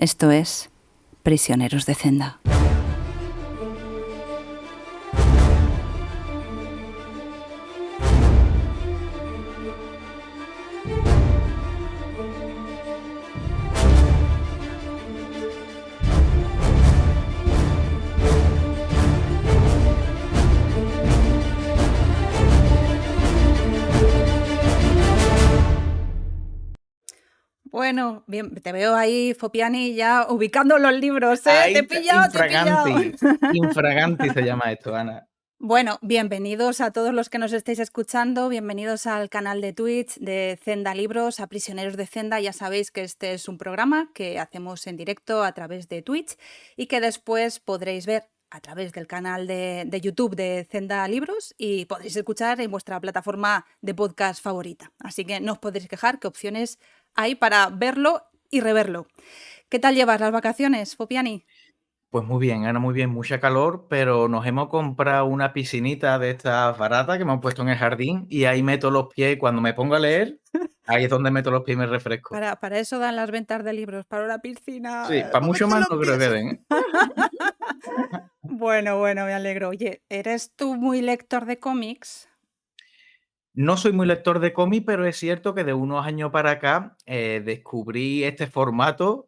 Esto es Prisioneros de Zenda. Bueno, bien, te veo ahí, Fopiani, ya ubicando los libros, ¿eh? Ahí Te he pillado, te he pillado. Infraganti se llama esto, Ana. Bueno, bienvenidos a todos los que nos estáis escuchando, bienvenidos al canal de Twitch de Zenda Libros, a Prisioneros de Zenda. Ya sabéis que este es un programa que hacemos en directo a través de Twitch y que después podréis ver a través del canal de YouTube de Zenda Libros y podréis escuchar en vuestra plataforma de podcast favorita. Así que no os podéis quejar, qué opciones hay para verlo y reverlo. ¿Qué tal llevas las vacaciones, Fopiani? Pues muy bien, Ana, muy bien, mucha calor, pero nos hemos comprado una piscinita de estas baratas que hemos puesto en el jardín y ahí meto los pies y cuando me pongo a leer, ahí es donde meto los pies y me refresco. Para eso dan las ventas de libros, para una piscina. Sí, para ¿Para mucho meter más los no creo pies? que den, ¿eh? Bueno, me alegro. Oye, ¿eres tú muy lector de cómics? No soy muy lector de cómic, pero es cierto que de unos años para acá descubrí este formato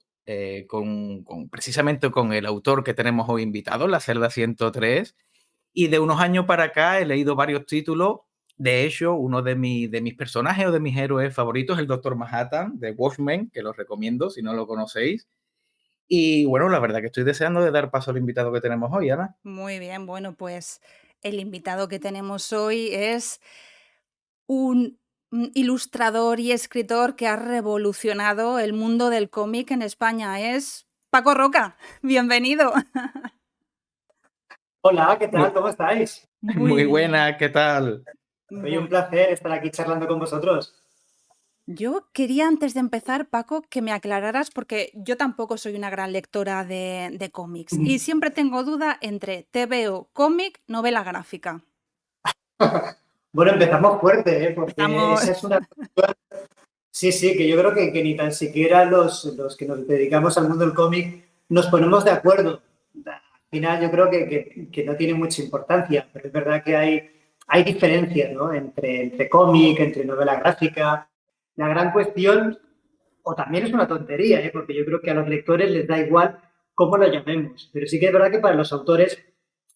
precisamente con el autor que tenemos hoy invitado, La Celda 103, y de unos años para acá he leído varios títulos. De hecho, uno de mis personajes o de mis héroes favoritos es el Doctor Manhattan de Watchmen, que los recomiendo si no lo conocéis. Y bueno, la verdad que estoy deseando de dar paso al invitado que tenemos hoy, Ana. Muy bien, bueno, pues el invitado que tenemos hoy es un ilustrador y escritor que ha revolucionado el mundo del cómic en España. Es Paco Roca. Bienvenido. Hola, ¿qué tal? Muy, ¿Cómo estáis? muy buena, ¿qué tal? Oye, un placer estar aquí charlando con vosotros. Yo quería, antes de empezar, Paco, que me aclararas, porque yo tampoco soy una gran lectora de cómics y siempre tengo duda entre TVO, cómic, novela gráfica. Bueno, empezamos fuerte, porque Estamos... esa es una cuestión, sí, que yo creo que ni tan siquiera los que nos dedicamos al mundo del cómic nos ponemos de acuerdo. Al final yo creo que no tiene mucha importancia, pero es verdad que hay diferencias, ¿no? Entre cómic, entre novela gráfica. La gran cuestión, o también es una tontería, porque yo creo que a los lectores les da igual cómo lo llamemos, pero sí que es verdad que para los autores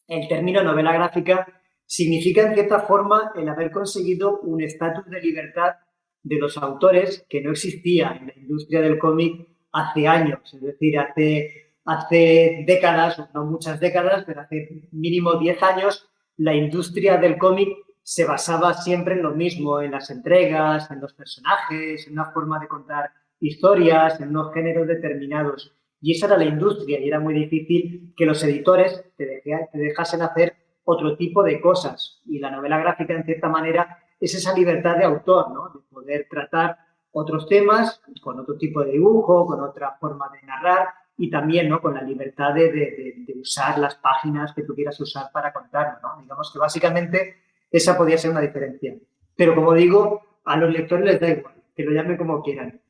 el término novela gráfica significa en cierta forma el haber conseguido un estatus de libertad de los autores que no existía en la industria del cómic hace años, es decir, hace décadas, no muchas décadas, pero hace mínimo 10 años, la industria del cómic se basaba siempre en lo mismo, en las entregas, en los personajes, en una forma de contar historias, en unos géneros determinados. Y esa era la industria y era muy difícil que los editores te dejasen hacer otro tipo de cosas. Y la novela gráfica, en cierta manera, es esa libertad de autor, ¿no? De poder tratar otros temas con otro tipo de dibujo, con otra forma de narrar y también, ¿no? Con la libertad de usar las páginas que tú quieras usar para contarlo, ¿no? Digamos que básicamente esa podría ser una diferencia. Pero como digo, a los lectores les da igual, que lo llamen como quieran.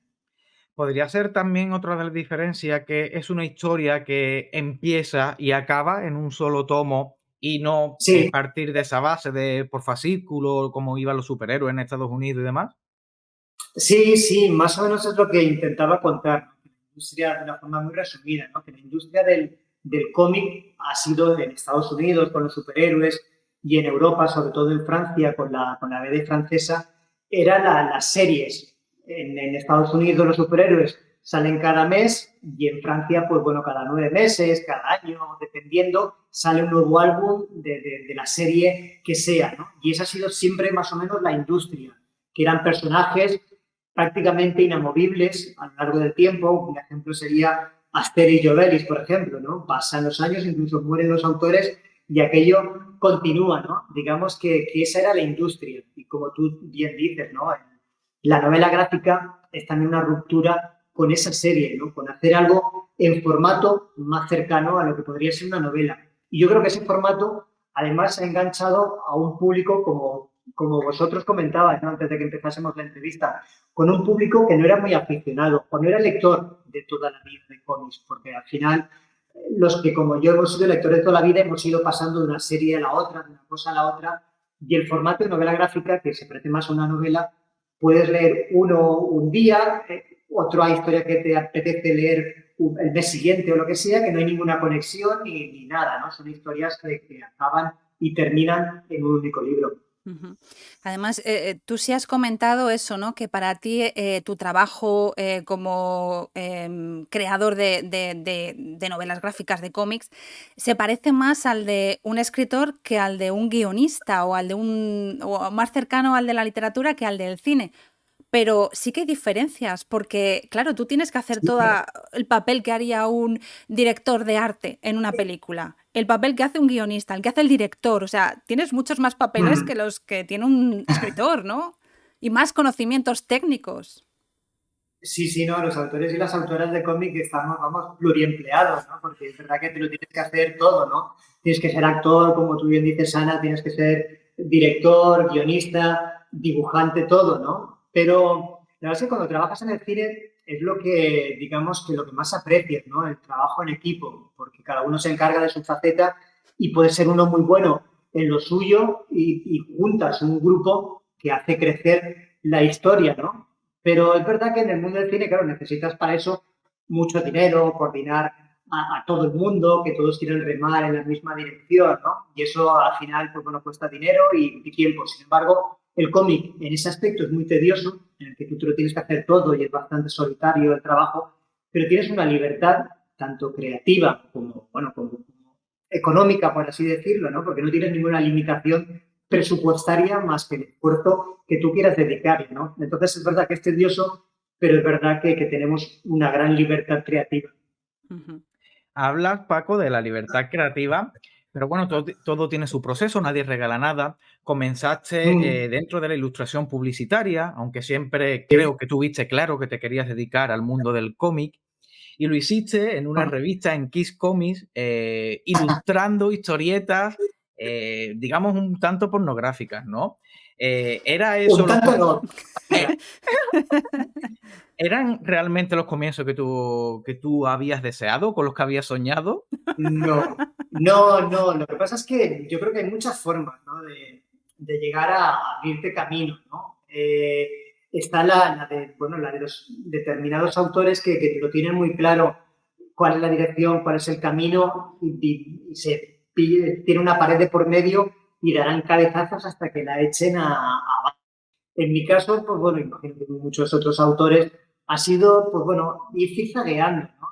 Podría ser también otra de las diferencias que es una historia que empieza y acaba en un solo tomo y no Sí, partir de esa base de por fascículo, como iban los superhéroes en Estados Unidos y demás. sí, más o menos es lo que intentaba contar, ¿no? Que la industria, de una forma muy resumida, ¿no? Que la industria del cómic ha sido en Estados Unidos con los superhéroes y en Europa, sobre todo en Francia con la BD francesa, eran las series. En Estados Unidos los superhéroes salen cada mes y en Francia, pues bueno, cada 9 meses, cada año, dependiendo, sale un nuevo álbum de la serie que sea, ¿no? Y esa ha sido siempre más o menos la industria, que eran personajes prácticamente inamovibles a lo largo del tiempo. Un ejemplo sería Asterix y Obelix, por ejemplo, ¿no? Pasan los años, incluso mueren los autores y aquello continúa, ¿no? Digamos que esa era la industria. Y como tú bien dices, ¿no? La novela gráfica es también una ruptura con esa serie, ¿no? Con hacer algo en formato más cercano a lo que podría ser una novela. Y yo creo que ese formato, además, ha enganchado a un público como vosotros comentabais, ¿no? Antes de que empezásemos la entrevista, con un público que no era muy aficionado o no era lector de toda la vida de cómics, porque al final los que como yo hemos sido lectores de toda la vida hemos ido pasando de una serie a la otra, de una cosa a la otra, y el formato de novela gráfica, que se parece más a una novela, puedes leer uno un día, otra historia que te apetece leer el mes siguiente o lo que sea, que no hay ninguna conexión ni nada, ¿no? Son historias que acaban y terminan en un único libro. Además, tú sí has comentado eso, ¿no? Que para ti tu trabajo como creador de novelas gráficas, de cómics, se parece más al de un escritor que al de un guionista o o más cercano al de la literatura que al del cine. Pero sí que hay diferencias, porque, claro, tú tienes que hacer Sí, todo el papel que haría un director de arte en una película, el papel que hace un guionista, el que hace el director. O sea, tienes muchos más papeles que los que tiene un escritor, ¿no? Y más conocimientos técnicos. sí, no, los autores y las autoras de cómic estamos, vamos, pluriempleados, ¿no? Porque es verdad que te lo tienes que hacer todo, ¿no? Tienes que ser actor, como tú bien dices, Ana, tienes que ser director, guionista, dibujante, todo, ¿no? Pero la verdad es que cuando trabajas en el cine es lo que, digamos, que lo que más aprecias, ¿no? El trabajo en equipo, porque cada uno se encarga de su faceta y puede ser uno muy bueno en lo suyo y juntas un grupo que hace crecer la historia, ¿no? Pero es verdad que en el mundo del cine, claro, necesitas para eso mucho dinero, coordinar a todo el mundo, que todos quieren remar en la misma dirección, ¿no? Y eso al final, pues bueno, cuesta dinero y tiempo. Sin embargo, el cómic en ese aspecto es muy tedioso, en el que tú te lo tienes que hacer todo y es bastante solitario el trabajo, pero tienes una libertad tanto creativa como, bueno, como económica, por así decirlo, ¿no? Porque no tienes ninguna limitación presupuestaria más que el esfuerzo que tú quieras dedicarle, ¿no? Entonces es verdad que es tedioso, pero es verdad que tenemos una gran libertad creativa. Hablas, Paco, de la libertad creativa, pero bueno, todo tiene su proceso, nadie regala nada. Comenzaste dentro de la ilustración publicitaria, aunque siempre creo que tuviste claro que te querías dedicar al mundo del cómic, y lo hiciste en una revista, en Kiss Comics, ilustrando historietas, digamos, un tanto pornográficas, ¿no? ¿Era eso Un tanto no. ¿Eran realmente los comienzos que tú habías deseado, con los que habías soñado? No. Lo que pasa es que yo creo que hay muchas formas, ¿no? de llegar a abrirte camino, ¿no? Está la de los determinados autores que lo tienen muy claro cuál es la dirección, cuál es el camino y tiene una pared de por medio y darán cabezazos hasta que la echen a. En mi caso, pues bueno, imagino que muchos otros autores ha sido, pues bueno, ir zigzagueando, ¿no?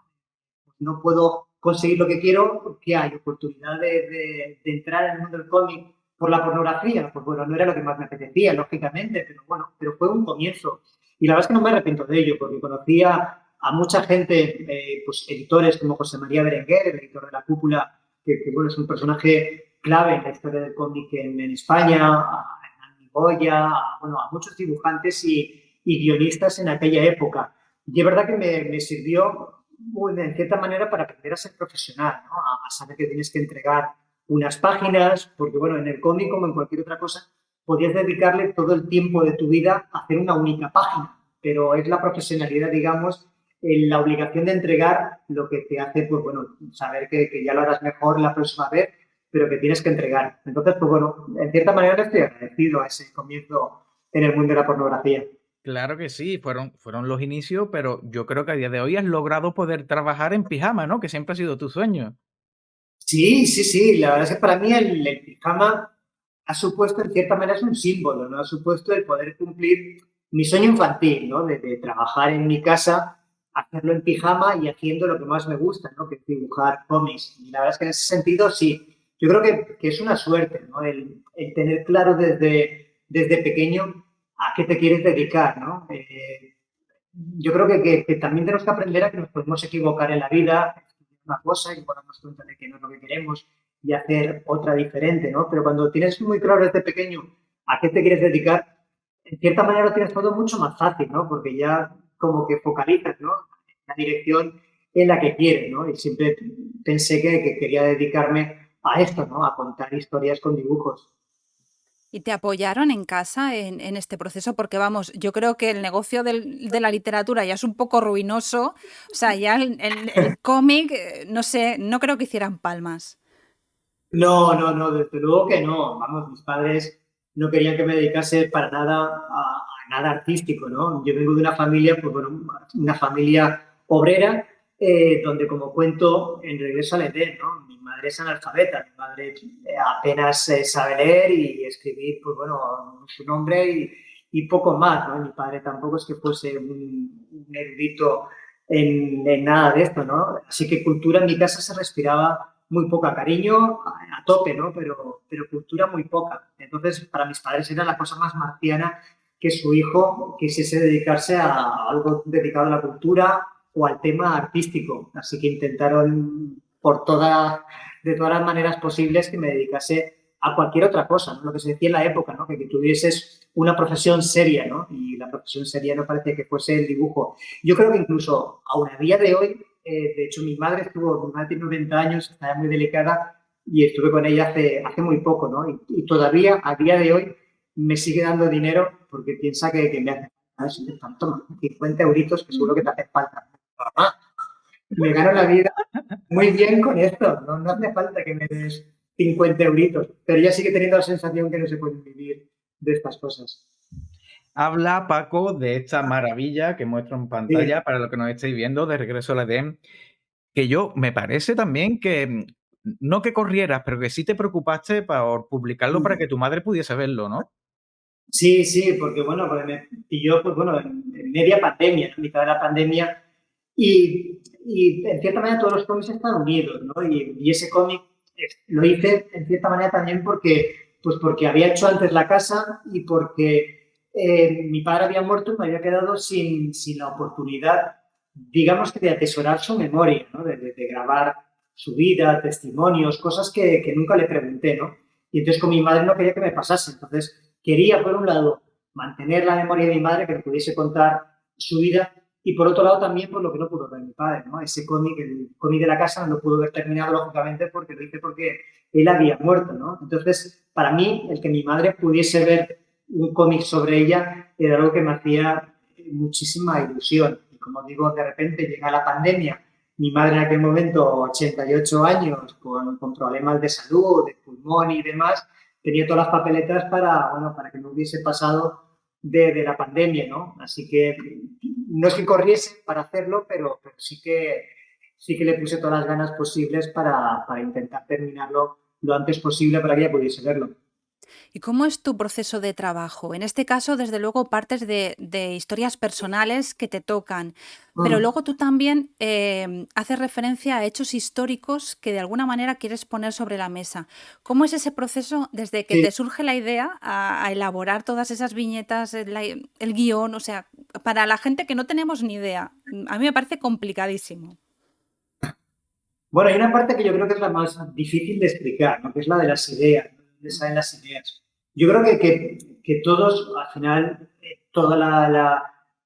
No puedo conseguir lo que quiero porque hay oportunidad de entrar en el mundo del cómic por la pornografía. Pues bueno, no era lo que más me apetecía, lógicamente, pero bueno, pero fue un comienzo. Y la verdad es que no me arrepiento de ello, porque conocía a mucha gente, pues editores como José María Berenguer, el editor de La Cúpula, que bueno, es un personaje clave en la historia del cómic en España, a Hernán Goya, bueno, a muchos dibujantes y guionistas en aquella época. Y es verdad que me sirvió en cierta manera para aprender a ser profesional, ¿no? A saber que tienes que entregar unas páginas, porque bueno, en el cómic como en cualquier otra cosa, podías dedicarle todo el tiempo de tu vida a hacer una única página, pero es la profesionalidad, digamos, la obligación de entregar lo que te hace, pues bueno, saber que ya lo harás mejor la próxima vez, pero que tienes que entregar. Entonces, pues bueno, en cierta manera le estoy agradecido a ese comienzo en el mundo de la pornografía. Claro que sí, fueron los inicios, pero yo creo que a día de hoy has logrado poder trabajar en pijama, ¿no? Que siempre ha sido tu sueño. Sí. La verdad es que para mí el pijama ha supuesto, en cierta manera, es un símbolo, ¿no? Ha supuesto el poder cumplir mi sueño infantil, ¿no? De trabajar en mi casa, hacerlo en pijama y haciendo lo que más me gusta, ¿no? Que es dibujar cómics. Y la verdad es que en ese sentido, sí. Yo creo que es una suerte, ¿no? El tener claro desde pequeño a qué te quieres dedicar, ¿no? Yo creo que también tenemos que aprender a que nos podemos equivocar en la vida, una cosa y luego darnos cuenta de que no es lo que queremos y hacer otra diferente, ¿no? Pero cuando tienes muy claro desde pequeño a qué te quieres dedicar, en cierta manera lo tienes todo mucho más fácil, ¿no? Porque ya como que focalizas, ¿no? La dirección en la que quieres, ¿no? Y siempre pensé que quería dedicarme a esto, ¿no? A contar historias con dibujos. ¿Y te apoyaron en casa en este proceso? Porque vamos, yo creo que el negocio de la literatura ya es un poco ruinoso. O sea, ya el cómic, no sé, no creo que hicieran palmas. No, no, no, desde luego que no. Vamos, mis padres no querían que me dedicase para nada a nada artístico, ¿no? Yo vengo de una familia, pues bueno, una familia obrera, donde como cuento en Regreso al Edén, ¿no? Mi madre es analfabeta, mi madre apenas sabe leer y escribir, pues bueno, su nombre y poco más, ¿no? Mi padre tampoco es que fuese un erudito en nada de esto, ¿no? Así que cultura en mi casa se respiraba muy poca, cariño a tope, ¿no? Pero cultura muy poca. Entonces, para mis padres era la cosa más marciana que su hijo quisiese dedicarse a algo dedicado a la cultura o al tema artístico. Así que intentaron de todas las maneras posibles que me dedicase a cualquier otra cosa, ¿no? Lo que se decía en la época, ¿no? Que tuvieses una profesión seria, ¿no? Y la profesión seria no parece que fuese el dibujo. Yo creo que incluso aún a día de hoy, de hecho mi madre tiene 90 años, está muy delicada y estuve con ella hace muy poco, ¿no? Y todavía a día de hoy me sigue dando dinero porque piensa que me hace falta. Toma, 50 euritos que seguro que te hace falta. Mamá, me gano la vida muy bien con esto, no, no hace falta que me des 50 euritos, pero ya sigue teniendo la sensación que no se puede vivir de estas cosas. Habla, Paco, de esta maravilla que muestro en Sí. pantalla para lo que nos estáis viendo de Regreso al Edén, que yo me parece también que, no que corrieras, pero que sí te preocupaste por publicarlo para que tu madre pudiese verlo, ¿no? Sí, sí, porque bueno, pues me pilló pues, bueno, en media pandemia, en mitad de la pandemia, y en cierta manera todos los cómics están unidos, ¿no? Y ese cómic lo hice en cierta manera también porque había hecho antes la casa y porque mi padre había muerto y me había quedado sin la oportunidad, digamos que de atesorar su memoria, ¿no? De grabar su vida, testimonios, cosas que nunca le pregunté, ¿no? Y entonces con mi madre no quería que me pasase, entonces quería, por un lado, mantener la memoria de mi madre, que me pudiese contar su vida, y por otro lado también por lo que no pudo ver mi padre, ¿no? Ese cómic, el cómic de la casa, no lo pudo ver terminado, lógicamente, porque lo hice porque él había muerto, ¿no? Entonces, para mí, el que mi madre pudiese ver un cómic sobre ella era algo que me hacía muchísima ilusión. Y como digo, de repente llega la pandemia, mi madre en aquel momento, 88 años, con problemas de salud, de pulmón y demás, tenía todas las papeletas para que no hubiese pasado de la pandemia, ¿no? Así que no es que corriese para hacerlo, pero sí que le puse todas las ganas posibles para intentar terminarlo lo antes posible para que ella pudiese verlo. ¿Y cómo es tu proceso de trabajo? En este caso, desde luego, partes de historias personales que te tocan, pero Mm, luego tú también haces referencia a hechos históricos que de alguna manera quieres poner sobre la mesa. ¿Cómo es ese proceso desde que sí. te surge la idea a elaborar todas esas viñetas, el guión? O sea, para la gente que no tenemos ni idea, a mí me parece complicadísimo. Bueno, hay una parte que yo creo que es la más difícil de explicar, ¿no? Que es la de las ideas, ¿no? ¿De dónde salen las ideas? Yo creo que todos, al final,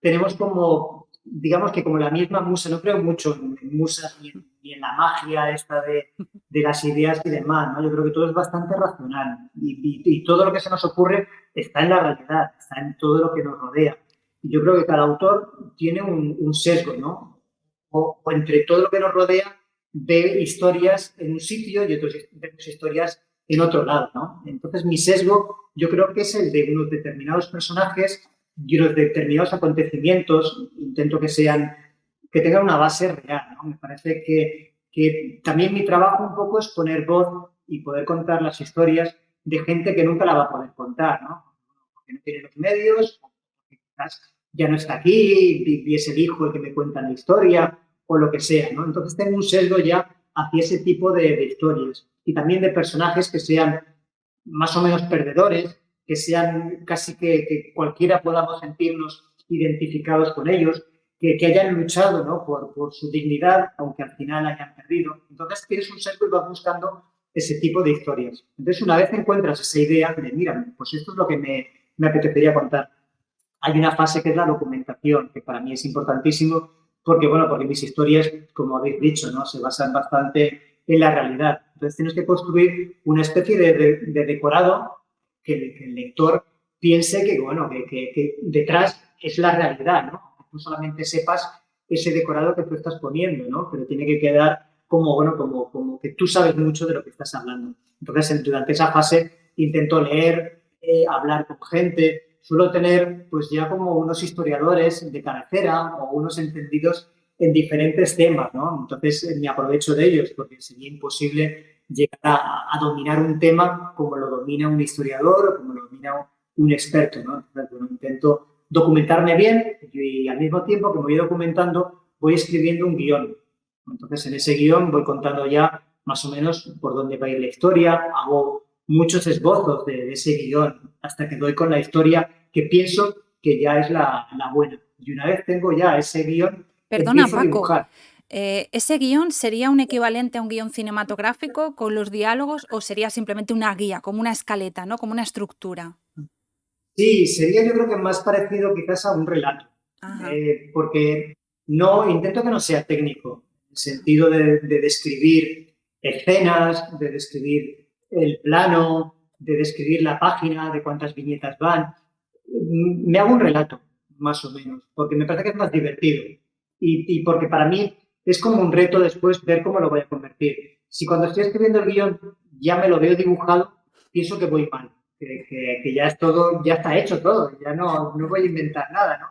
tenemos como, digamos que como la misma musa, no creo mucho en musas ni en la magia esta de las ideas y demás, ¿no? Yo creo que todo es bastante racional y todo lo que se nos ocurre está en la realidad, está en todo lo que nos rodea. Y yo creo que cada autor tiene un sesgo, ¿no? O entre todo lo que nos rodea ve historias en un sitio y otras vemos historias en otro lado, ¿no? Entonces mi sesgo yo creo que es el de unos determinados personajes y unos determinados acontecimientos, intento que tengan una base real, ¿no? Me parece que también mi trabajo un poco es poner voz y poder contar las historias de gente que nunca la va a poder contar, ¿no? Porque no tiene los medios, porque quizás ya no está aquí y es el hijo el que me cuenta la historia o lo que sea, ¿no? Entonces tengo un sesgo ya hacia ese tipo de historias y también de personajes que sean más o menos perdedores, que sean casi que cualquiera podamos sentirnos identificados con ellos, que hayan luchado, ¿no? por su dignidad, aunque al final hayan perdido. Entonces tienes un sesgo y vas buscando ese tipo de historias. Entonces una vez encuentras esa idea de, mira, pues esto es lo que me apetecería contar, hay una fase que es la documentación, que para mí es importantísimo, porque, bueno, porque mis historias, como habéis dicho, ¿no? Se basan bastante en la realidad. Entonces tienes que construir una especie de decorado que el lector piense que, bueno, que detrás es la realidad, ¿no? Que tú solamente sepas ese decorado que tú estás poniendo, ¿no? Pero tiene que quedar como, bueno, como que tú sabes mucho de lo que estás hablando. Entonces, durante esa fase intento leer, hablar con gente, suelo tener pues ya como unos historiadores de cabecera o unos entendidos en diferentes temas, ¿no? Entonces me aprovecho de ellos porque sería imposible llegar a dominar un tema como lo domina un historiador o como lo domina un experto, ¿no? Entonces, bueno, intento documentarme bien y al mismo tiempo que me voy documentando voy escribiendo un guión. Entonces en ese guión voy contando ya más o menos por dónde va a ir la historia, hago muchos esbozos de ese guión hasta que doy con la historia que pienso que ya es la buena. Y una vez tengo ya ese guión, Perdona, empiezo a Paco, dibujar. ¿ese guión sería un equivalente a un guión cinematográfico con los diálogos o sería simplemente una guía, como una escaleta, ¿no? Como una estructura? Sí, sería yo creo que más parecido quizás a un relato, Ajá. porque no, intento que no sea técnico, en el sentido de describir escenas, de describir el plano, de describir la página, de cuántas viñetas van. Me hago un relato, más o menos, porque me parece que es más divertido y porque para mí es como un reto después ver cómo lo voy a convertir. Si cuando estoy escribiendo el guión ya me lo veo dibujado, pienso que voy mal, que ya es todo, ya está hecho todo, ya no voy a inventar nada, ¿no?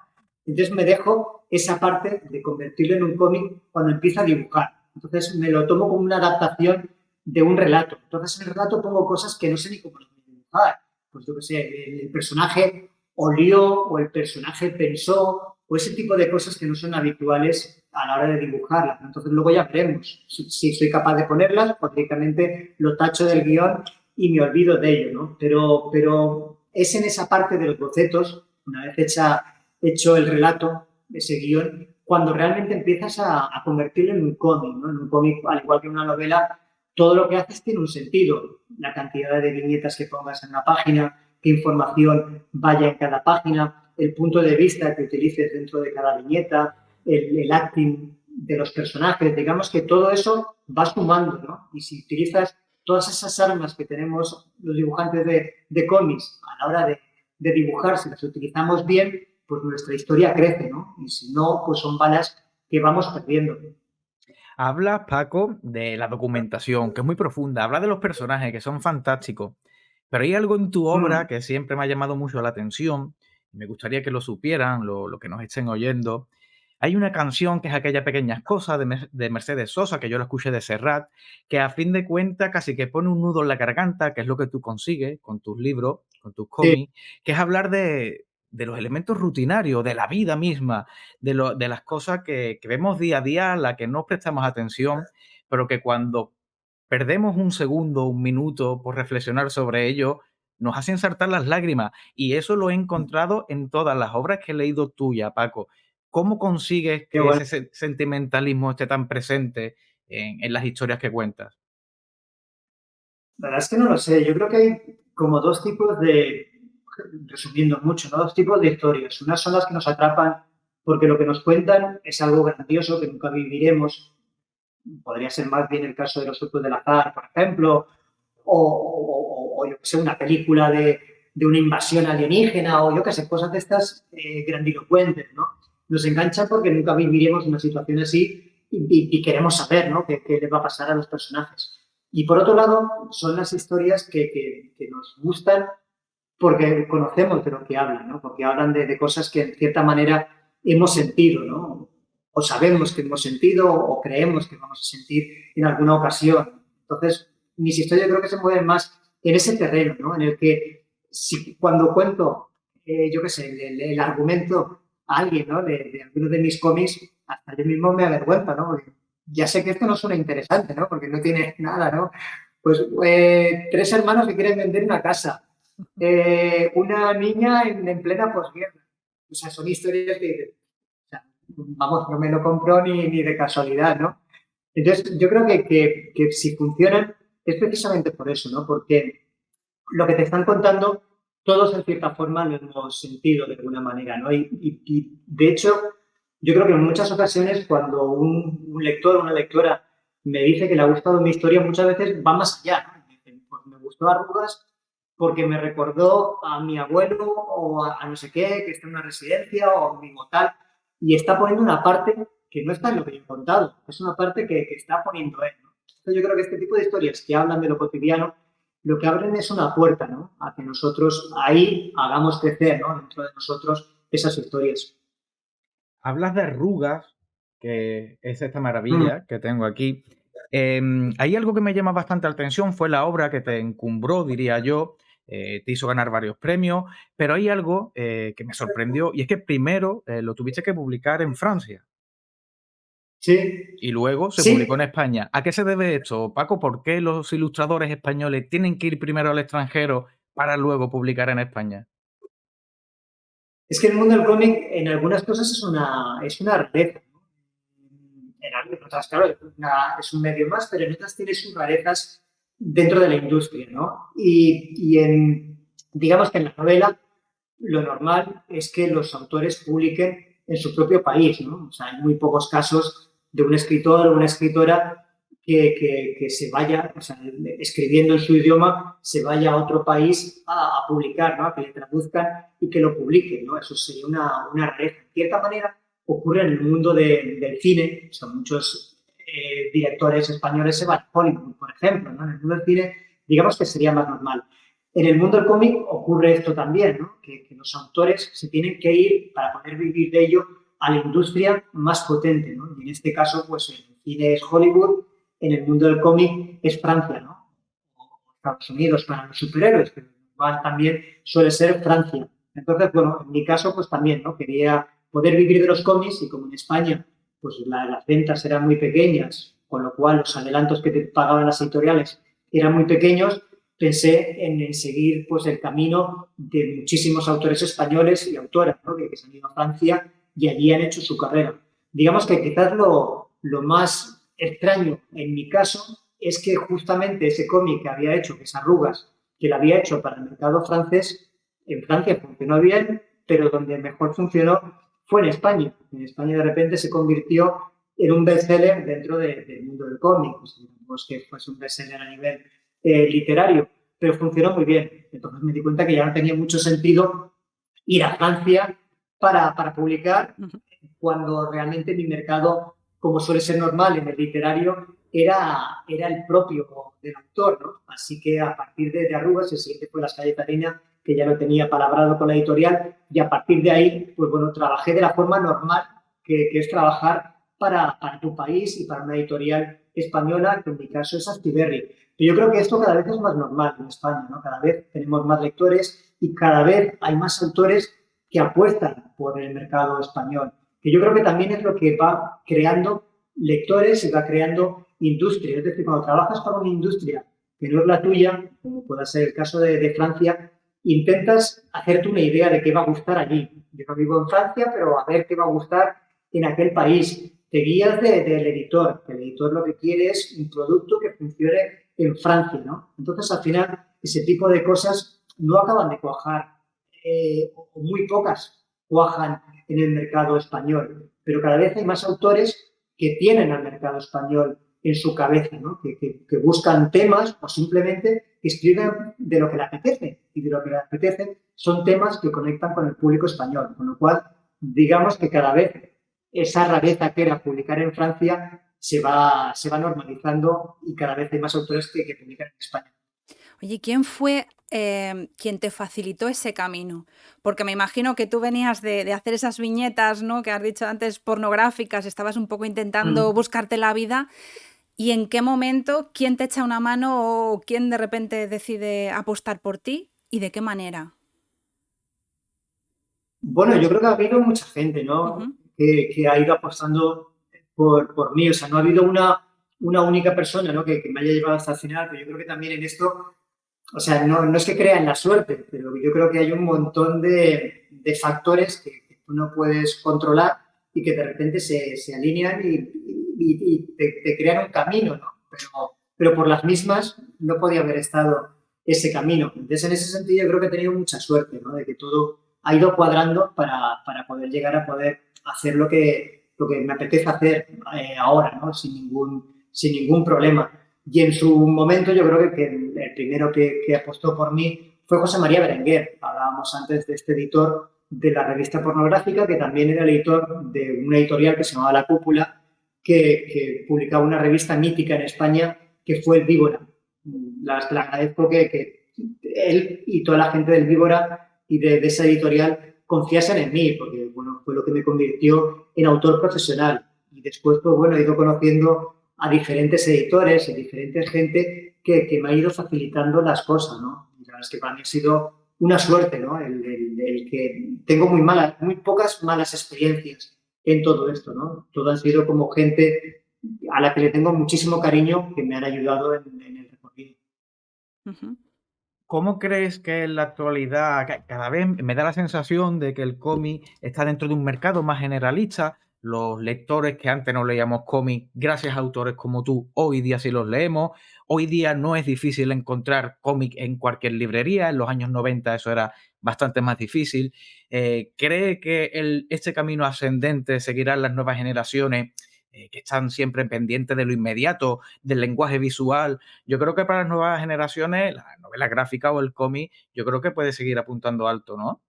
Entonces me dejo esa parte de convertirlo en un cómic cuando empiezo a dibujar. Entonces me lo tomo como una adaptación de un relato. Entonces en el relato pongo cosas que no sé ni cómo lo voy a dibujar. Pues yo qué sé, el personaje olió o el personaje pensó o ese tipo de cosas que no son habituales a la hora de dibujarlas. Entonces luego ya veremos si soy capaz de ponerlas o directamente lo tacho del guión y me olvido de ello, ¿no? Pero es en esa parte de los bocetos, una vez hecho el relato, ese guión, cuando realmente empiezas a convertirlo en un cómic, ¿no? En un cómic, al igual que una novela, todo lo que haces tiene un sentido. La cantidad de viñetas que pongas en una página, qué información vaya en cada página, el punto de vista que utilices dentro de cada viñeta, el acting de los personajes, digamos que todo eso va sumando, ¿no? Y si utilizas todas esas armas que tenemos los dibujantes de cómics a la hora de dibujar, si las utilizamos bien, pues nuestra historia crece, ¿no? Y si no, pues son balas que vamos perdiendo. Hablas, Paco, de la documentación, que es muy profunda. Hablas de los personajes, que son fantásticos. Pero hay algo en tu obra Mm, que siempre me ha llamado mucho la atención. Y me gustaría que lo supieran, lo que nos estén oyendo. Hay una canción que es Aquellas pequeñas cosas de Mercedes Sosa, que yo la escuché de Serrat, que a fin de cuentas casi que pone un nudo en la garganta, que es lo que tú consigues con tus libros, con tus sí, cómics, que es hablar de los elementos rutinarios, de la vida misma, de las cosas que vemos día a día, a las que no prestamos atención, pero que cuando perdemos un segundo, un minuto por reflexionar sobre ello, nos hacen saltar las lágrimas. Y eso lo he encontrado en todas las obras que he leído tuya, Paco. ¿Cómo consigues qué que bueno. ese sentimentalismo esté tan presente en las historias que cuentas? La verdad es que no lo sé. Yo creo que hay como dos tipos resumiendo mucho, ¿no? Dos tipos de historias. Unas son las que nos atrapan porque lo que nos cuentan es algo grandioso que nunca viviremos. Podría ser más bien el caso de los frutos del azar, por ejemplo, o yo qué sé, una película de una invasión alienígena, o yo qué sé, cosas de estas grandilocuentes, ¿no? Nos enganchan porque nunca viviremos una situación así y queremos saber, ¿no? Qué les va a pasar a los personajes. Y por otro lado, son las historias que nos gustan porque conocemos de lo que hablan, ¿no? Porque hablan de cosas que en cierta manera hemos sentido, ¿no? O sabemos que hemos sentido o creemos que vamos a sentir en alguna ocasión. Entonces, mis historias creo que se mueven más en ese terreno, ¿no? En el que si, cuando cuento, yo qué sé, el argumento a alguien, ¿no? De algunos de mis cómics, hasta yo mismo me avergüenza, ¿no? Porque ya sé que esto no suena interesante, ¿no? Porque no tiene nada, ¿no? Pues tres hermanos que quieren vender una casa, una niña en plena posguerra. O sea, son historias que, o sea, vamos, no me lo compro ni de casualidad, ¿no? Entonces, yo creo que si funcionan es precisamente por eso, ¿no? Porque lo que te están contando, todos en cierta forma lo hemos sentido de alguna manera, ¿no? Y de hecho, yo creo que en muchas ocasiones cuando un lector o una lectora me dice que le ha gustado mi historia, muchas veces va más allá, ¿no? Dicen, pues me gustó Arrugas porque me recordó a mi abuelo o a no sé qué, que está en una residencia o mismo tal, y está poniendo una parte que no está en lo que yo he contado, es una parte que está poniendo él, ¿no? Entonces yo creo que este tipo de historias que hablan de lo cotidiano, lo que abren es una puerta, ¿no? A que nosotros ahí hagamos crecer, ¿no? Dentro de nosotros esas historias. Hablas de arrugas, que es esta Mm. maravilla que tengo aquí. Hay algo que me llama bastante la atención, fue la obra que te encumbró, diría yo, te hizo ganar varios premios, pero hay algo que me sorprendió y es que primero lo tuviste que publicar en Francia Sí, y luego se publicó en sí. España. ¿A qué se debe esto, Paco? ¿Por qué los ilustradores españoles tienen que ir primero al extranjero para luego publicar en España? Es que el mundo del cómic en algunas cosas es una rareza, ¿no? En otras, claro, es un medio más, pero en otras tiene sus rarezas dentro de la industria, ¿no? Digamos que en la novela lo normal es que los autores publiquen en su propio país, ¿no? O sea, hay muy pocos casos de un escritor o una escritora que se vaya, o sea, escribiendo en su idioma, se vaya a otro país a publicar, ¿no? A que le traduzcan y que lo publiquen, ¿no? Eso sería una rareza. De cierta manera, ocurre en el mundo del cine, o sea, muchos directores españoles se van a Hollywood, por ejemplo, ¿no? En el mundo del cine, digamos que sería más normal. En el mundo del cómic ocurre esto también, ¿no? Que los autores se tienen que ir para poder vivir de ello a la industria más potente, ¿no? Y en este caso, pues el cine es Hollywood, en el mundo del cómic es Francia, ¿no? O Estados Unidos para los superhéroes, que también suele ser Francia. Entonces, bueno, en mi caso, pues también, ¿no? Quería poder vivir de los cómics y como en España, pues las ventas eran muy pequeñas, con lo cual los adelantos que te pagaban las editoriales eran muy pequeños, pensé en seguir pues el camino de muchísimos autores españoles y autoras, ¿no? Que se han ido a Francia y allí han hecho su carrera. Digamos que quizás lo más extraño en mi caso es que justamente ese cómic que había hecho, que es Arrugas, que lo había hecho para el mercado francés, en Francia funcionó bien, pero donde mejor funcionó fue en España. En España de repente se convirtió en un bestseller dentro del mundo del cómic. Pues que fuese un bestseller a nivel literario, pero funcionó muy bien. Entonces me di cuenta que ya no tenía mucho sentido ir a Francia para publicar cuando realmente mi mercado, como suele ser normal en el literario, era el propio del autor, ¿no? Así que a partir de Arrugas, el siguiente fue Las calles de arena, que ya lo tenía palabrado con la editorial, y a partir de ahí, pues bueno, trabajé de la forma normal que es trabajar para tu país y para una editorial española, que en mi caso es Astiberri. Pero yo creo que esto cada vez es más normal en España, ¿no? Cada vez tenemos más lectores y cada vez hay más autores que apuestan por el mercado español, que yo creo que también es lo que va creando lectores y va creando industria. Es decir, cuando trabajas para una industria que no es la tuya, como pueda ser el caso de Francia, intentas hacerte una idea de qué va a gustar allí. Yo no vivo en Francia, pero a ver qué va a gustar en aquel país. Te guías del editor, que el editor lo que quiere es un producto que funcione en Francia, ¿no? Entonces, al final, ese tipo de cosas no acaban de cuajar, o muy pocas cuajan en el mercado español, pero cada vez hay más autores que tienen al mercado español en su cabeza, ¿no? Que buscan temas o simplemente que escriben de lo que le apetece, y de lo que le apetece son temas que conectan con el público español, con lo cual digamos que cada vez esa rareza que era publicar en Francia se va normalizando y cada vez hay más autores que publican en España. Oye, ¿quién fue quien te facilitó ese camino? Porque me imagino que tú venías de hacer esas viñetas, ¿no? Que has dicho antes, pornográficas, estabas un poco intentando buscarte la vida. ¿Y en qué momento quién te echa una mano o quién de repente decide apostar por ti y de qué manera? Bueno, yo creo que ha habido mucha gente, ¿no? Ujú. Que ha ido apostando por mí. O sea, no ha habido una única persona, ¿no? Que me haya llevado hasta el final, pero yo creo que también en esto, o sea, no es que crea en la suerte, pero yo creo que hay un montón de factores que tú no puedes controlar y que de repente se alinean y te crean un camino, ¿no? Pero por las mismas no podía haber estado ese camino. Entonces, en ese sentido, yo creo que he tenido mucha suerte, ¿no? De que todo ha ido cuadrando para poder llegar a poder hacer lo que me apetece hacer ahora, ¿no? Sin ningún problema. Y en su momento yo creo que el primero que apostó por mí fue José María Berenguer. Hablábamos antes de este editor de la revista pornográfica, que también era el editor de una editorial que se llamaba La Cúpula, que publicaba una revista mítica en España, que fue El Víbora. Le agradezco que él y toda la gente del Víbora y de esa editorial confiasen en mí, porque bueno, fue lo que me convirtió en autor profesional. Y después, pues bueno, he ido conociendo a diferentes editores y diferentes gente que me ha ido facilitando las cosas, ¿no? Y la verdad es que para mí ha sido una suerte, ¿no? El que tengo muy pocas malas experiencias en todo esto, ¿no? Todo han sido como gente a la que le tengo muchísimo cariño, que me han ayudado en el recorrido. Ujú. ¿Cómo crees que en la actualidad, cada vez me da la sensación de que el cómic está dentro de un mercado más generalista? Los lectores que antes no leíamos cómics, gracias a autores como tú, hoy día sí los leemos. Hoy día no es difícil encontrar cómic en cualquier librería. En los años 90 eso era bastante más difícil. ¿Cree que este camino ascendente seguirá en las nuevas generaciones que están siempre pendientes de lo inmediato, del lenguaje visual? Yo creo que para las nuevas generaciones, la novela gráfica o el cómic, yo creo que puede seguir apuntando alto, ¿no?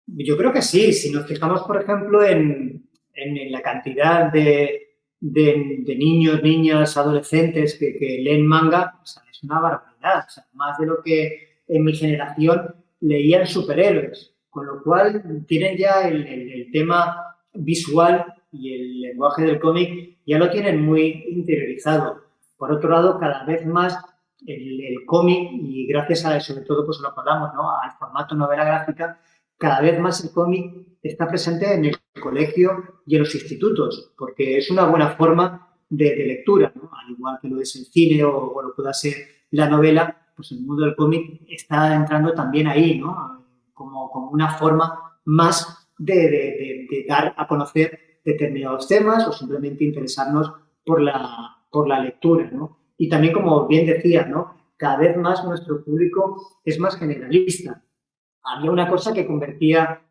Yo creo que sí. Si nos fijamos, por ejemplo, en la cantidad de niños, niñas, adolescentes que leen manga, o sea, es una barbaridad. O sea, más de lo que en mi generación leían superhéroes. Con lo cual, tienen ya el tema visual y el lenguaje del cómic ya lo tienen muy interiorizado. Por otro lado, cada vez más el cómic, y gracias a, sobre todo, pues lo que hablamos, ¿no? Al formato novela gráfica, cada vez más el cómic está presente en el colegio y en los institutos, porque es una buena forma de lectura, ¿no? Al igual que lo es el cine o lo pueda ser la novela, pues el mundo del cómic está entrando también ahí, ¿no? Como una forma más de dar a conocer determinados temas o simplemente interesarnos por la lectura, ¿no? Y también, como bien decía, ¿no? Cada vez más nuestro público es más generalista. Había una cosa que convertía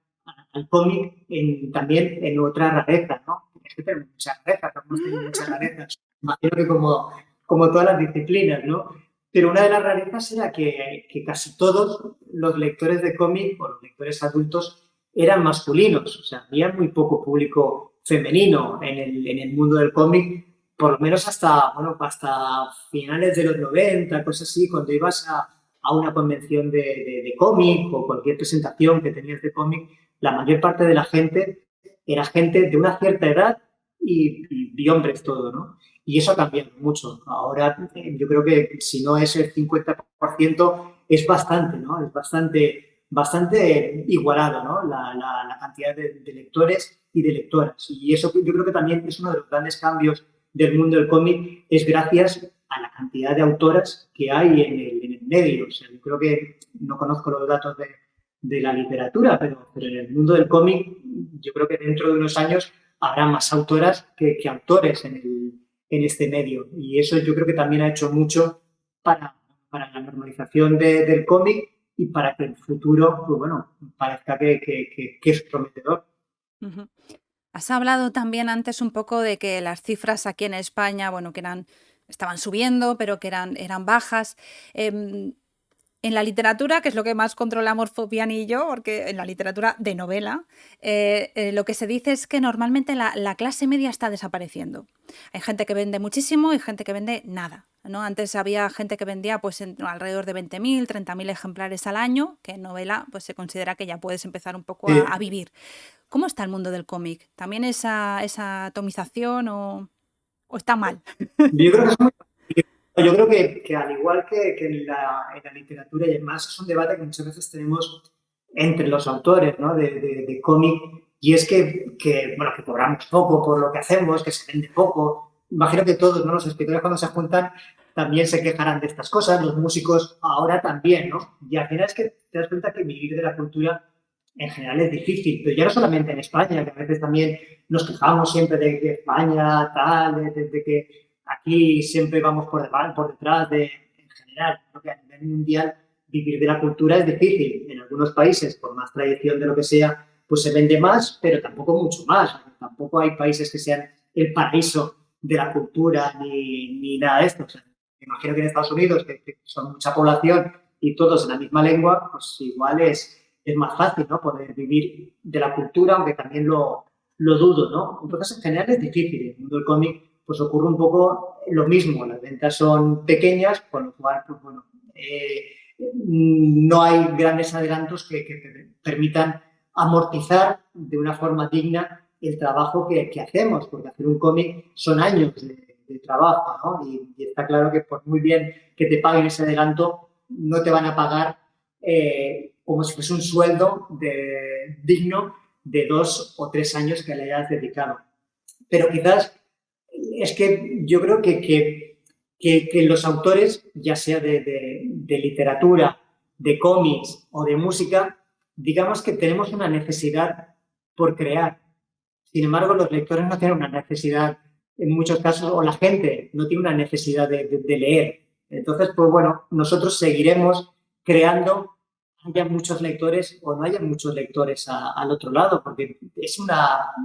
al cómic también en otra rareza, ¿no? Es que tenemos muchas rarezas, hemos tenido muchas rarezas, imagino que como todas las disciplinas, ¿no? Pero una de las rarezas era que casi todos los lectores de cómic o los lectores adultos eran masculinos, o sea, había muy poco público femenino en el mundo del cómic, por lo menos hasta finales de los 90, cosas así, cuando ibas a una convención de cómic o cualquier presentación que tenías de cómic, la mayor parte de la gente era gente de una cierta edad y hombres todo, ¿no? Y eso ha cambiado mucho. Ahora yo creo que si no es el 50% es bastante, ¿no? Es bastante igualado, ¿no? La cantidad de lectores y de lectoras. Y eso yo creo que también es uno de los grandes cambios del mundo del cómic, es gracias a la cantidad de autoras que hay en el medio. O sea, yo creo que no conozco los datos de la literatura, pero en el mundo del cómic yo creo que dentro de unos años habrá más autoras que autores en este medio. Y eso yo creo que también ha hecho mucho para la normalización del cómic y para que el futuro, pues bueno, parezca que es prometedor. Ujú. Has hablado también antes un poco de que las cifras aquí en España, bueno, estaban subiendo, pero que eran bajas. En la literatura, que es lo que más controlamos Fopian y yo, porque en la literatura de novela, lo que se dice es que normalmente la clase media está desapareciendo. Hay gente que vende muchísimo y gente que vende nada, ¿no? Antes había gente que vendía pues alrededor de 20.000, 30.000 ejemplares al año, que en novela pues se considera que ya puedes empezar un poco a vivir. ¿Cómo está el mundo del cómic? ¿También esa atomización o está mal? Yo creo que es muy Yo creo que al igual que en la literatura, y además es un debate que muchas veces tenemos entre los autores, ¿no? de cómic, y es bueno, que cobramos poco por lo que hacemos, que se vende poco. Imagino que todos, ¿no? Los escritores cuando se juntan también se quejarán de estas cosas, los músicos ahora también, ¿no? Y al final es que te das cuenta que vivir de la cultura en general es difícil, pero ya no solamente en España, que a veces también nos quejamos siempre de que España, tal, de que aquí siempre vamos por detrás en general. Creo que a nivel mundial vivir de la cultura es difícil. En algunos países, por más tradición de lo que sea, pues se vende más, pero tampoco mucho más. Tampoco hay países que sean el paraíso de la cultura ni nada de esto. O sea, me imagino que en Estados Unidos, que son mucha población y todos en la misma lengua, pues igual es más fácil, ¿no? Poder vivir de la cultura, aunque también lo dudo, ¿no? Entonces, en general es difícil. En el mundo del cómic, pues ocurre un poco lo mismo. Las ventas son pequeñas, con lo cual, pues bueno, no hay grandes adelantos que permitan amortizar de una forma digna el trabajo que hacemos, porque hacer un cómic son años de trabajo, ¿no? Y está claro que por muy bien que te paguen ese adelanto, no te van a pagar como si fuese un sueldo digno de 2 o 3 años que le hayas dedicado. Pero quizás es que yo creo que los autores, ya sea de literatura, de cómics o de música, digamos que tenemos una necesidad por crear. Sin embargo, los lectores no tienen una necesidad, en muchos casos, o la gente no tiene una necesidad de leer. Entonces, pues bueno, nosotros seguiremos creando, haya muchos lectores o no haya muchos lectores al otro lado, porque es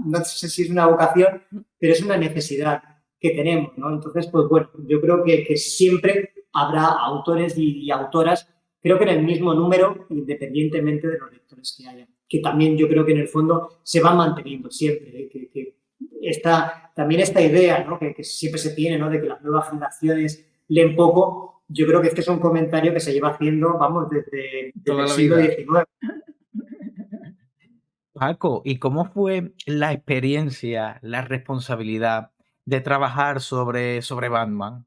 no sé si es una vocación, pero es una necesidad que tenemos, ¿no? Entonces, pues bueno, yo creo que siempre habrá autores y autoras, creo que en el mismo número, independientemente de los lectores que haya, que también yo creo que en el fondo se van manteniendo siempre, que también esta idea, ¿no? que siempre se tiene, ¿no? De que las nuevas generaciones leen poco, yo creo que este es un comentario que se lleva haciendo, vamos, desde Toda el la siglo vida. XIX. Paco, ¿y cómo fue la experiencia, la responsabilidad de trabajar sobre Batman?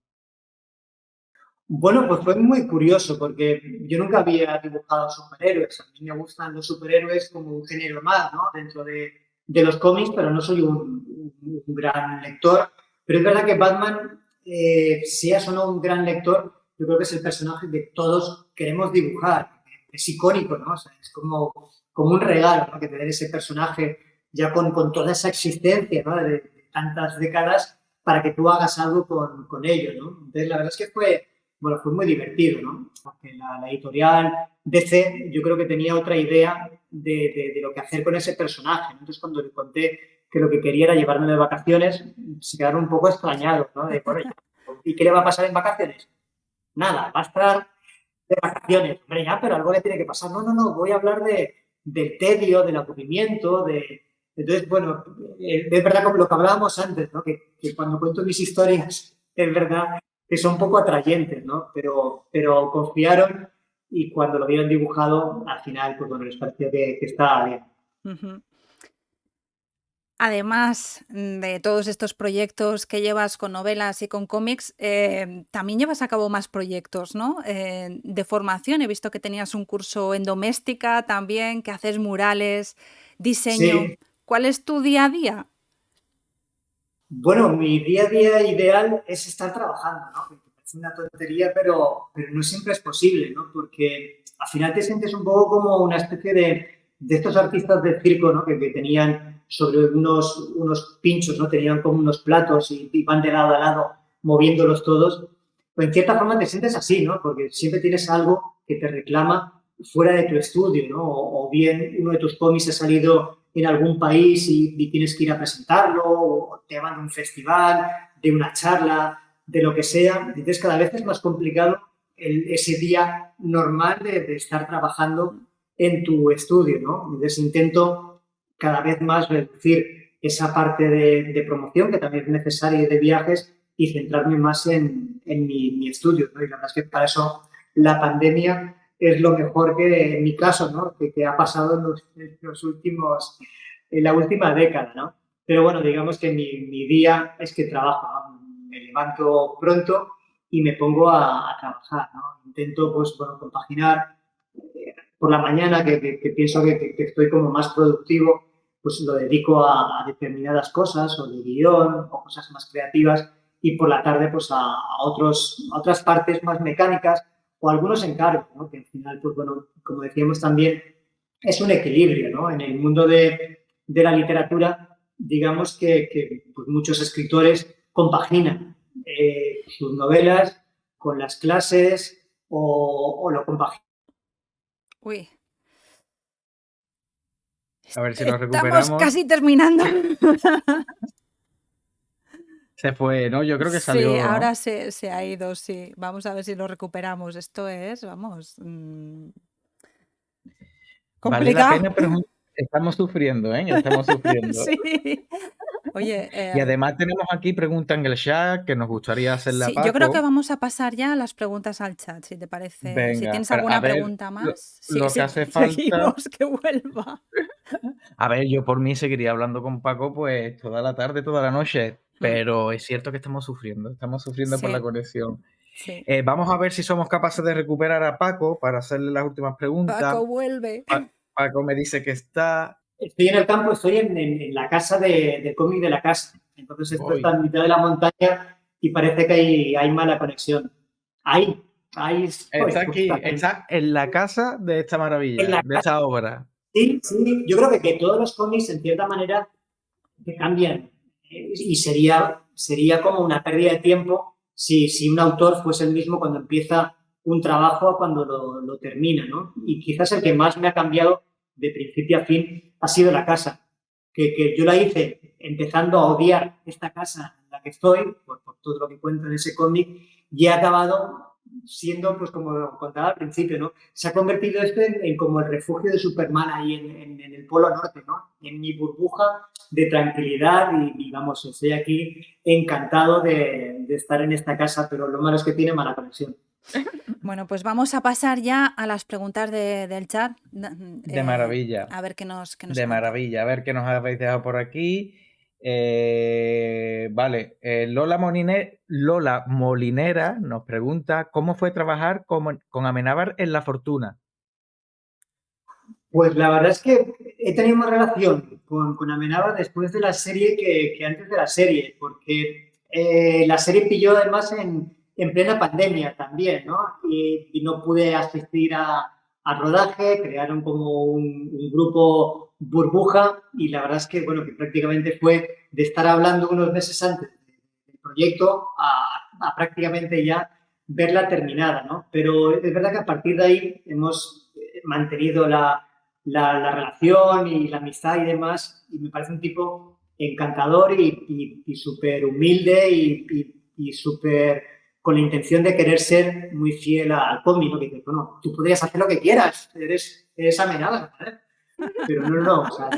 Bueno, pues fue muy curioso porque yo nunca había dibujado superhéroes. A mí me gustan los superhéroes como un género más, ¿no? Dentro de los cómics, pero no soy un gran lector. Pero es verdad que Batman, seas o no un gran lector, yo creo que es el personaje que todos queremos dibujar. Es icónico, ¿no? O sea, es como un regalo, ¿no? Que tener ese personaje ya con toda esa existencia, ¿no? De tantas décadas para que tú hagas algo con ello, ¿no? Entonces, la verdad es que fue muy divertido, ¿no? Porque la editorial DC yo creo que tenía otra idea de lo que hacer con ese personaje, ¿no? Entonces, cuando le conté que lo que quería era llevarme de vacaciones, se quedaron un poco extrañados, ¿no? Bueno, ¿y qué le va a pasar en vacaciones? Nada, va a estar de vacaciones. Hombre, ya, pero algo le tiene que pasar. No, no, no, voy a hablar del tedio, del aburrimiento, Entonces, bueno, es verdad como lo que hablábamos antes, ¿no? Que cuando cuento mis historias, es verdad que son un poco atrayentes, ¿no? Pero confiaron y cuando lo vieron dibujado, al final, pues bueno, les pareció que estaba bien. Ujú. Además de todos estos proyectos que llevas con novelas y con cómics, también llevas a cabo más proyectos, ¿no? De formación. He visto que tenías un curso en doméstica también, que haces murales, diseño. Sí, ¿Cuál es tu día a día? bueno, mi día a día ideal es estar trabajando, ¿no? Que parece una tontería, pero no siempre es posible, ¿no? Porque al final te sientes un poco como una especie de estos artistas de circo, ¿no? Que tenían sobre unos pinchos, ¿no? Tenían como unos platos y van de lado a lado moviéndolos todos. Pues en cierta forma te sientes así, ¿no? Porque siempre tienes algo que te reclama fuera de tu estudio, ¿no? O bien uno de tus cómics ha salido en algún país y tienes que ir a presentarlo, o te van a un festival, de una charla, de lo que sea. Entonces cada vez es más complicado ese día normal de estar trabajando en tu estudio, ¿no? Entonces intento cada vez más reducir esa parte de promoción, que también es necesaria, y de viajes, y centrarme más en mi estudio, ¿no? Y la verdad es que para eso la pandemia es lo mejor que, en mi caso, ¿no? Que ha pasado en los últimos, en la última década, ¿no? Pero bueno, digamos que mi día es que trabajo, ¿no? Me levanto pronto y me pongo a trabajar, ¿no? Intento, pues, bueno, compaginar por la mañana, que pienso que estoy como más productivo, pues lo dedico a determinadas cosas, o de guión, o cosas más creativas, y por la tarde, pues a otras partes más mecánicas, o algunos encargos, ¿no? Que al final, pues bueno, como decíamos también, es un equilibrio, ¿no? En el mundo de la literatura, digamos que pues muchos escritores compaginan sus novelas con las clases, o lo compaginan. Uy, A ver si nos estamos recuperamos. casi terminando. Se fue, ¿no? Yo creo que Sí, salió, ahora ¿no? se ha ido, sí. Vamos a ver si lo recuperamos. Esto es, vamos, Vale la complicado. pena, pero estamos sufriendo, ¿eh? Estamos sufriendo. Sí. Oye, Y además tenemos aquí preguntas en el chat que nos gustaría hacerle a sí, yo creo que Paco. vamos a pasar ya a las preguntas al chat, si te parece. Si Venga, tienes pero a alguna ver, pregunta lo, más, sí, lo que sí, hace falta. seguimos, que vuelva. A ver, yo por mí seguiría hablando con Paco pues toda la tarde, toda la noche, Mm, pero es cierto que estamos sufriendo por la Sí, conexión. sí. Vamos a ver si somos capaces de recuperar a Paco para hacerle las últimas preguntas. Paco, vuelve. Paco me dice que está. Estoy en el campo, estoy en la casa del cómic de la casa. Entonces esto está Voy. en mitad de la montaña y parece que hay mala conexión. Ahí estoy, Está aquí, justamente. está en la casa de esta En maravilla, la de casa. esta obra. Sí, sí, yo creo que todos los cómics, en cierta manera, que cambian. Y sería como una pérdida de tiempo si un autor fuese el mismo cuando empieza un trabajo a cuando lo termina, ¿no? Y quizás el que más me ha cambiado de principio a fin ha sido la casa, que yo la hice empezando a odiar esta casa en la que estoy, por todo lo que cuento en ese cómic, y he acabado siendo, pues como contaba al principio, ¿no? Se ha convertido esto en como el refugio de Superman ahí en el Polo Norte, ¿no? En mi burbuja de tranquilidad y vamos, estoy aquí encantado de estar en esta casa, pero lo malo es que tiene mala conexión. Bueno, pues vamos a pasar ya a las preguntas del chat. De maravilla, A ver qué nos de cuentan. maravilla. A ver qué nos habéis dejado por aquí. Vale, Lola Molinera nos pregunta cómo fue trabajar con Amenábar en La Fortuna. Pues la verdad es que he tenido más relación con Amenábar después de la serie que antes de la serie, porque la serie pilló además en plena pandemia también, ¿no? Y no pude asistir al rodaje, crearon como un grupo burbuja y la verdad es que, bueno, que prácticamente fue de estar hablando unos meses antes del proyecto a prácticamente ya verla terminada, ¿no? Pero es verdad que a partir de ahí hemos mantenido la relación y la amistad y demás, y me parece un tipo encantador y súper humilde y súper con la intención de querer ser muy fiel al cómic, ¿no? Que dice, bueno, tú podrías hacer lo que quieras, eres amenaza, ¿eh? Pero no, o sea,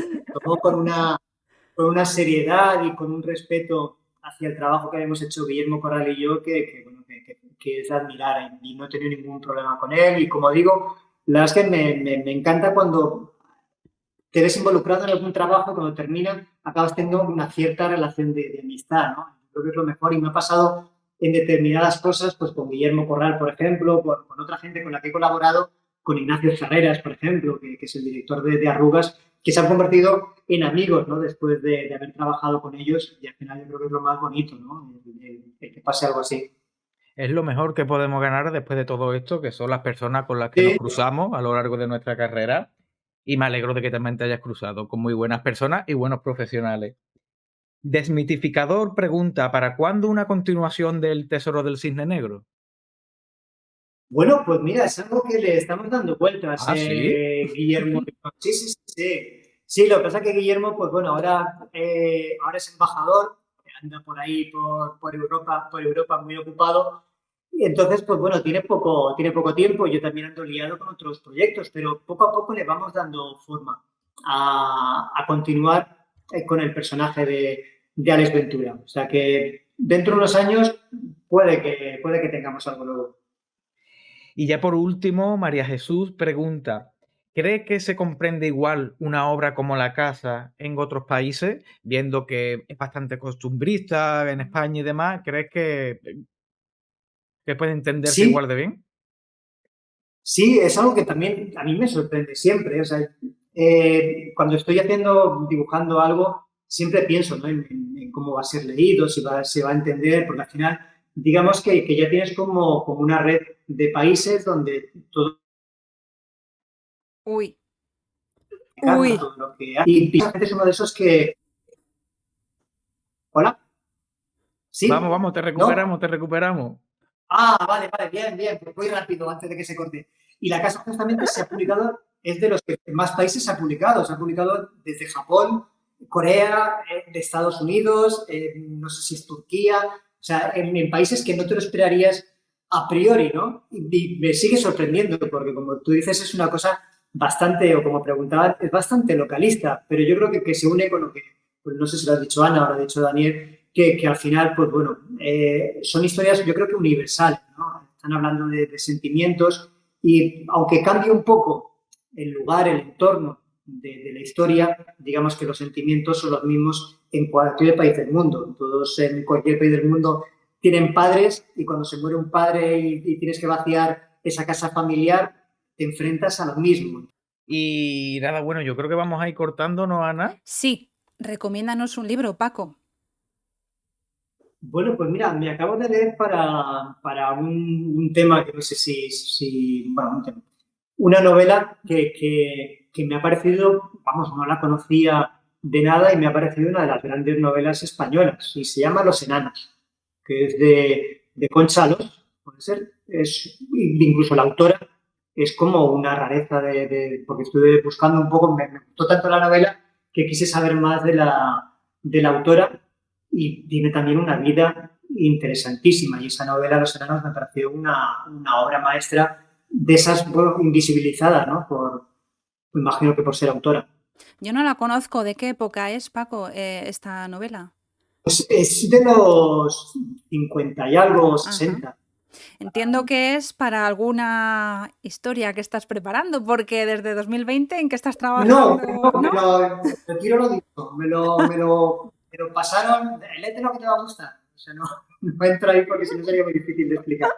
todo con una seriedad y con un respeto hacia el trabajo que hemos hecho Guillermo Corral y yo, bueno, que es de admirar y no he tenido ningún problema con él. Y como digo, la verdad es que me encanta cuando te ves involucrado en algún trabajo y cuando termina acabas teniendo una cierta relación de amistad, ¿no? Creo que es lo mejor y me ha pasado en determinadas cosas, pues con Guillermo Corral, por ejemplo, con otra gente con la que he colaborado, con Ignacio Ferreras, por ejemplo, que es el director de Arrugas, que se han convertido en amigos, ¿no? Después de haber trabajado con ellos y al final yo creo que es lo más bonito, ¿no? El que pase algo así. Es lo mejor que podemos ganar después de todo esto, que son las personas con las que nos Sí, cruzamos a lo largo de nuestra carrera. Y me alegro de que también te hayas cruzado con muy buenas personas y buenos profesionales. Desmitificador pregunta, ¿para cuándo una continuación del Tesoro del Cisne Negro? bueno, pues mira, es algo que le estamos dando vueltas, Ah, sí. Guillermo. Sí, sí, sí, sí. Sí, lo que pasa es que Guillermo, pues bueno, ahora es embajador, anda por ahí por Europa muy ocupado. Y entonces, pues bueno, tiene poco tiempo. Yo también ando liado con otros proyectos, pero poco a poco le vamos dando forma a continuar con el personaje de Alex Ventura. O sea que dentro de unos años puede que tengamos algo nuevo. Y ya por último, María Jesús pregunta, ¿cree que se comprende igual una obra como La Casa en otros países? Viendo que es bastante costumbrista en España y demás, ¿crees que puede entenderse Sí, igual de bien? sí, es algo que también a mí me sorprende siempre. O sea, cuando estoy dibujando algo, siempre pienso, ¿no? En cómo va a ser leído, si se va a entender, porque al final, digamos que ya tienes como una red de países donde todo Uy, canta, uy. todo lo que hay. Y Pixar es uno de esos que. ¿Hola? Vamos, ¿Sí? vamos, te ¿No? recuperamos, te recuperamos. Ah, vale, vale, bien, bien, pues voy rápido antes de que se corte. Y la casa justamente se ha publicado, es de los que más países se ha publicado desde Japón, Corea, de Estados Unidos, no sé si es Turquía, o sea, en países que no te lo esperarías a priori, ¿no? Y me sigue sorprendiendo porque, como tú dices, es una cosa bastante, o como preguntaban, es bastante localista, pero yo creo que se une con lo que, pues no sé si lo has dicho Ana o lo ha dicho Daniel, que al final, pues bueno, son historias yo creo que universales, ¿no? Están hablando de sentimientos y aunque cambie un poco el lugar, el entorno de la historia, digamos que los sentimientos son los mismos en cualquier país del mundo. Todos en cualquier país del mundo tienen padres y cuando se muere un padre y tienes que vaciar esa casa familiar, te enfrentas a lo mismo. Y nada, bueno, yo creo que vamos a ir cortando, ¿no, Ana? Sí, recomiéndanos un libro, Paco. Bueno, pues mira, me acabo de leer para un tema que no sé bueno, un tema, una novela que me ha parecido, vamos, no la conocía de nada y me ha parecido una de las grandes novelas españolas y se llama Los Enanos, que es de Concha Alonso, puede ser, incluso la autora es como una rareza porque estuve buscando un poco, me gustó tanto la novela que quise saber más de la autora y tiene también una vida interesantísima y esa novela Los Enanos me pareció una obra maestra de esas, bueno, invisibilizadas, ¿no? Me imagino que por ser autora. Yo no la conozco. ¿De qué época es, Paco, esta novela? Pues es de los 50 y algo, Ajá. 60. Entiendo que es para alguna historia que estás preparando, porque desde 2020 ¿en qué estás No, trabajando? me ¿No? lo retiro lo dicho, me lo pasaron, léete lo que te va a gustar. O sea, no entro ahí porque si no sería muy difícil de explicar.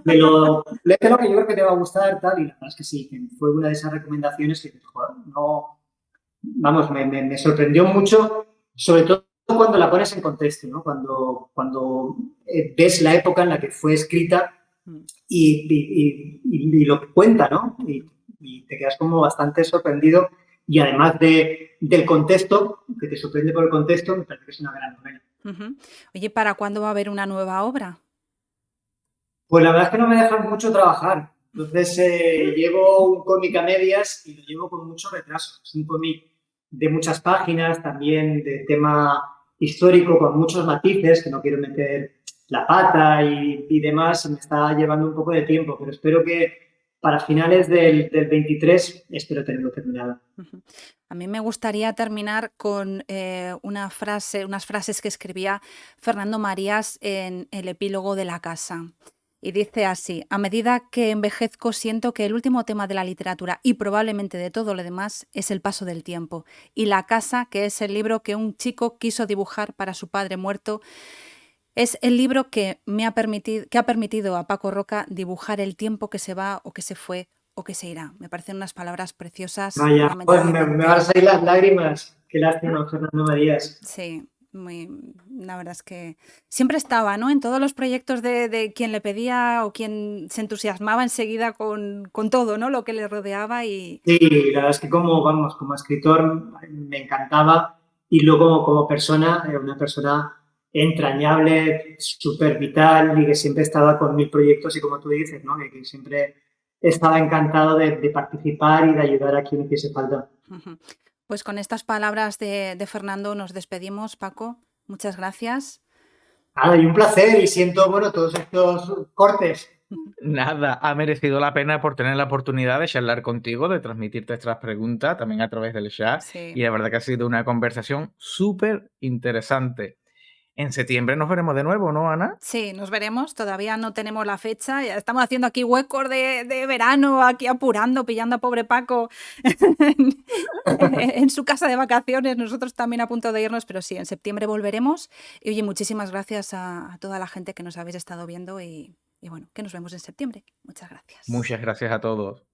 Léete lo que yo creo que te va a gustar, tal, y la verdad es que sí, que fue una de esas recomendaciones que, joder, no, vamos, me sorprendió mucho, sobre todo cuando la pones en contexto, ¿no? Cuando ves la época en la que fue escrita Mm. y lo que cuenta, ¿no? Y te quedas como bastante sorprendido y además del contexto, que te sorprende por el contexto, me parece que es una gran novela. Ujú. Oye, ¿para cuándo va a haber una nueva obra? Pues la verdad es que no me dejan mucho trabajar. Entonces llevo un cómic a medias y lo llevo con mucho retraso. Es un cómic de muchas páginas, también de tema histórico, con muchos matices, que no quiero meter la pata y demás, y me está llevando un poco de tiempo, pero espero que para finales del 23 espero tenerlo terminado. Ujú. A mí me gustaría terminar con unas frases que escribía Fernando Marías en el epílogo de La Casa. Y dice así: a medida que envejezco siento que el último tema de la literatura y probablemente de todo lo demás es el paso del tiempo. Y La Casa, que es el libro que un chico quiso dibujar para su padre muerto, es el libro que ha permitido a Paco Roca dibujar el tiempo que se va o que se fue o que se irá. Me parecen unas palabras preciosas, Vaya, pues me van a lamentablemente. salir las lágrimas. Qué lástima, Fernando Marías. Sí, la verdad es que siempre estaba, ¿no? En todos los proyectos de quien le pedía o quien se entusiasmaba enseguida con todo, ¿no? Lo que le rodeaba y... Sí, la verdad es que como escritor me encantaba y luego como persona, una persona entrañable, súper vital y que siempre estaba con mil proyectos y como tú dices, ¿no? Que siempre estaba encantado de participar y de ayudar a quien hiciese falta. Ujú. Pues con estas palabras de Fernando nos despedimos, Paco. Muchas gracias. Nada, y un placer y siento, bueno, todos estos cortes. Nada, ha merecido la pena por tener la oportunidad de charlar contigo, de transmitirte estas preguntas también a través del chat. Sí. Y la verdad que ha sido una conversación súper interesante. En septiembre nos veremos de nuevo, ¿no, Ana? Sí, nos veremos. Todavía no tenemos la fecha. Ya estamos haciendo aquí huecos de verano, aquí apurando, pillando a pobre Paco en su casa de vacaciones. Nosotros también a punto de irnos, pero sí, en septiembre volveremos. Y oye, muchísimas gracias a toda la gente que nos habéis estado viendo y bueno, que nos vemos en septiembre. Muchas gracias. Muchas gracias a todos.